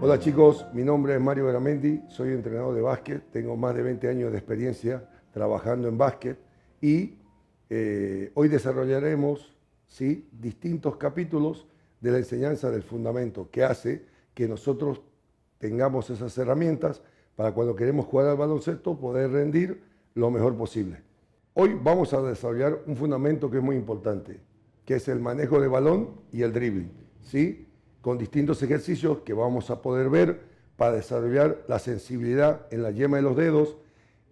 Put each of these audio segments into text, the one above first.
Hola chicos, mi nombre es Mario Garamendi, soy entrenador de básquet, tengo más de 20 años de experiencia trabajando en básquet y hoy desarrollaremos distintos capítulos de la enseñanza del fundamento que hace que nosotros tengamos esas herramientas para cuando queremos jugar al baloncesto poder rendir lo mejor posible. Hoy vamos a desarrollar un fundamento que es muy importante, que es el manejo de balón y el dribbling, ¿sí? Con distintos ejercicios que vamos a poder ver para desarrollar la sensibilidad en la yema de los dedos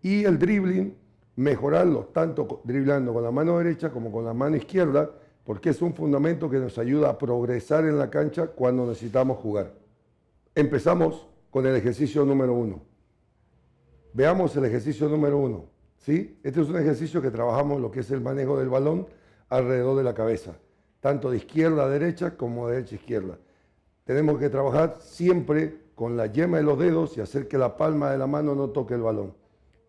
y el dribbling, mejorarlo tanto driblando con la mano derecha como con la mano izquierda, porque es un fundamento que nos ayuda a progresar en la cancha cuando necesitamos jugar. Empezamos con el ejercicio número 1. Veamos el ejercicio número 1. ¿Sí? Este es un ejercicio que trabajamos lo que es el manejo del balón alrededor de la cabeza, tanto de izquierda a derecha como de derecha a izquierda. Tenemos que trabajar siempre con la yema de los dedos y hacer que la palma de la mano no toque el balón.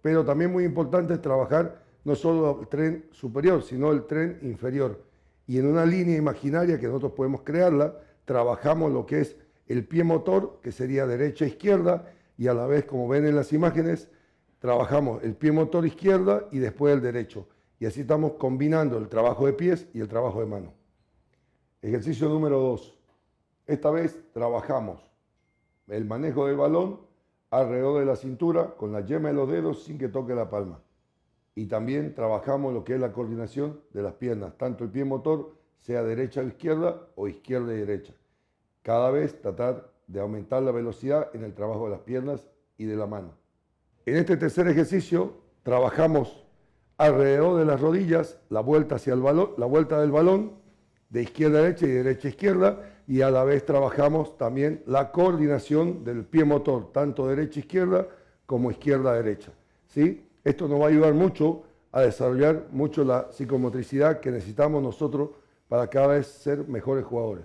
Pero también muy importante es trabajar no solo el tren superior, sino el tren inferior. Y en una línea imaginaria que nosotros podemos crearla, trabajamos lo que es el pie motor, que sería derecha e izquierda, y a la vez, como ven en las imágenes, trabajamos el pie motor izquierda y después el derecho. Y así estamos combinando el trabajo de pies y el trabajo de mano. Ejercicio número 2. Esta vez trabajamos el manejo del balón alrededor de la cintura con la yema de los dedos sin que toque la palma. Y también trabajamos lo que es la coordinación de las piernas, tanto el pie motor sea derecha o izquierda y derecha. Cada vez tratar de aumentar la velocidad en el trabajo de las piernas y de la mano. En este tercer ejercicio trabajamos alrededor de las rodillas la vuelta hacia el balón, la vuelta del balón de izquierda a derecha y de derecha a izquierda, y a la vez trabajamos también la coordinación del pie motor, tanto derecha a izquierda como izquierda a derecha. ¿Sí? Esto nos va a ayudar mucho a desarrollar mucho la psicomotricidad que necesitamos nosotros para cada vez ser mejores jugadores.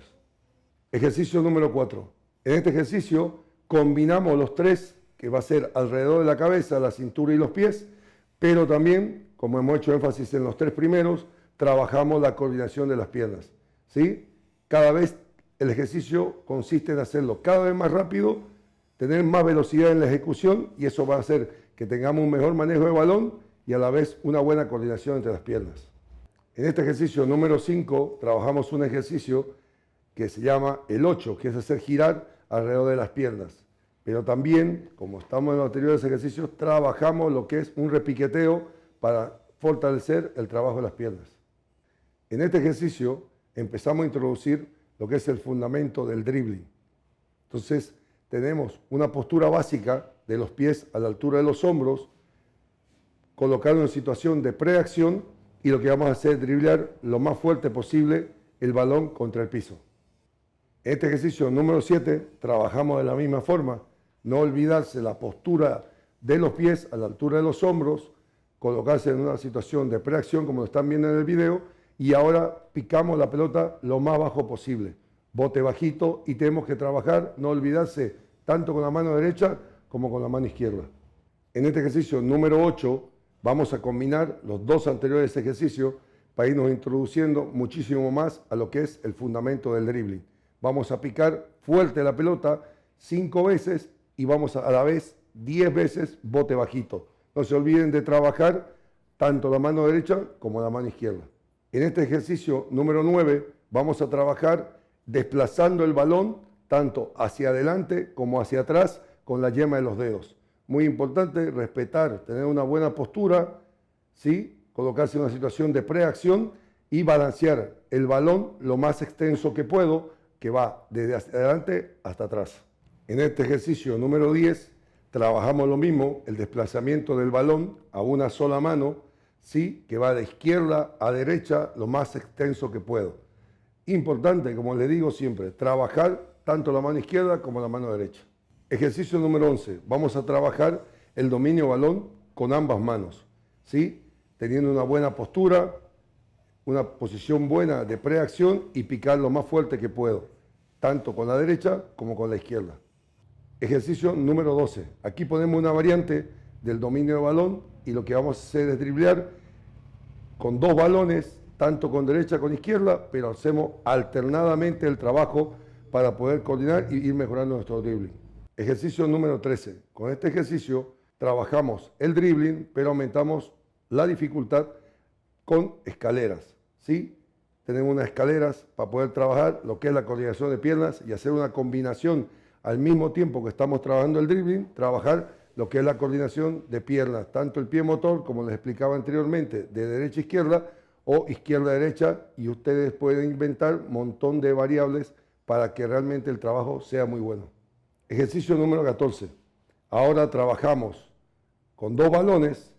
Ejercicio número 4. En este ejercicio combinamos los tres, que va a ser alrededor de la cabeza, la cintura y los pies, pero también, como hemos hecho énfasis en los tres primeros, trabajamos la coordinación de las piernas. ¿Sí? Cada vez el ejercicio consiste en hacerlo cada vez más rápido, tener más velocidad en la ejecución, y eso va a hacer que tengamos un mejor manejo de balón y a la vez una buena coordinación entre las piernas. En este ejercicio número 5 trabajamos un ejercicio que se llama el 8, que es hacer girar alrededor de las piernas. Pero también, como estamos en los anteriores ejercicios, trabajamos lo que es un repiqueteo para fortalecer el trabajo de las piernas. En este ejercicio empezamos a introducir lo que es el fundamento del dribbling. Entonces, tenemos una postura básica de los pies a la altura de los hombros, colocado en situación de preacción, y lo que vamos a hacer es driblear lo más fuerte posible el balón contra el piso. En este ejercicio número 7 trabajamos de la misma forma. No olvidarse la postura de los pies a la altura de los hombros, colocarse en una situación de preacción como lo están viendo en el video, y ahora picamos la pelota lo más bajo posible, bote bajito, y tenemos que trabajar, no olvidarse tanto con la mano derecha como con la mano izquierda. En este ejercicio número 8 vamos a combinar los dos anteriores ejercicios para irnos introduciendo muchísimo más a lo que es el fundamento del dribbling. Vamos a picar fuerte la pelota 5 veces y vamos a la vez 10 veces bote bajito. No se olviden de trabajar tanto la mano derecha como la mano izquierda. En este ejercicio número 9 vamos a trabajar desplazando el balón tanto hacia adelante como hacia atrás con la yema de los dedos. Muy importante respetar, tener una buena postura, ¿sí? Colocarse en una situación de preacción y balancear el balón lo más extenso que puedo, que va desde hacia adelante hasta atrás. En este ejercicio número 10 trabajamos lo mismo, el desplazamiento del balón a una sola mano, ¿sí? Que va de izquierda a derecha lo más extenso que puedo. Importante, como les digo siempre, trabajar tanto la mano izquierda como la mano derecha. Ejercicio número 11. Vamos a trabajar el dominio balón con ambas manos, ¿sí? Teniendo una buena postura, una posición buena de preacción y picar lo más fuerte que puedo, tanto con la derecha como con la izquierda. Ejercicio número 12. Aquí ponemos una variante del dominio de balón y lo que vamos a hacer es driblear con dos balones, tanto con derecha como con izquierda, pero hacemos alternadamente el trabajo para poder coordinar y ir mejorando nuestro dribbling. Ejercicio número 13. Con este ejercicio trabajamos el dribbling, pero aumentamos la dificultad con escaleras, ¿sí? Tenemos unas escaleras para poder trabajar lo que es la coordinación de piernas y hacer una combinación al mismo tiempo que estamos trabajando el dribbling, trabajar lo que es la coordinación de piernas, tanto el pie motor, como les explicaba anteriormente, de derecha a izquierda o izquierda a derecha, y ustedes pueden inventar un montón de variables para que realmente el trabajo sea muy bueno. Ejercicio número 14. Ahora trabajamos con 2 balones,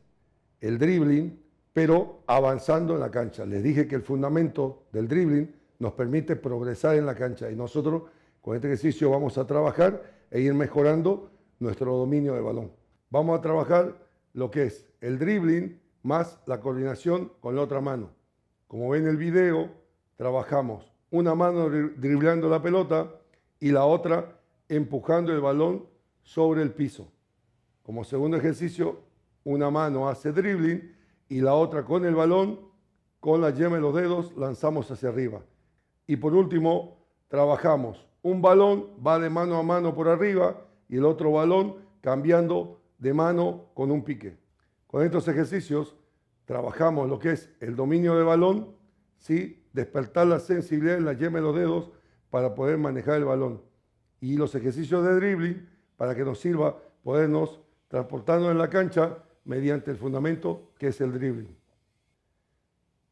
el dribbling, pero avanzando en la cancha. Les dije que el fundamento del dribbling nos permite progresar en la cancha y nosotros con este ejercicio vamos a trabajar e ir mejorando nuestro dominio de balón. Vamos a trabajar lo que es el dribbling más la coordinación con la otra mano. Como ven en el video, trabajamos una mano driblando la pelota y la otra empujando el balón sobre el piso. Como segundo ejercicio, una mano hace dribbling y la otra con el balón, con la yema de los dedos, lanzamos hacia arriba. Y por último, trabajamos un balón, va de mano a mano por arriba y el otro balón cambiando de mano con un pique. Con estos ejercicios trabajamos lo que es el dominio de balón, ¿sí? Despertar la sensibilidad en la yema de los dedos para poder manejar el balón. Y los ejercicios de dribbling para que nos sirva podernos transportarnos en la cancha mediante el fundamento que es el dribbling.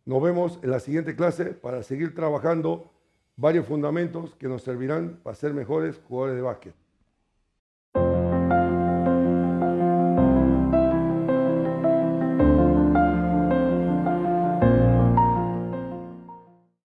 Nos vemos en la siguiente clase para seguir trabajando varios fundamentos que nos servirán para ser mejores jugadores de básquet.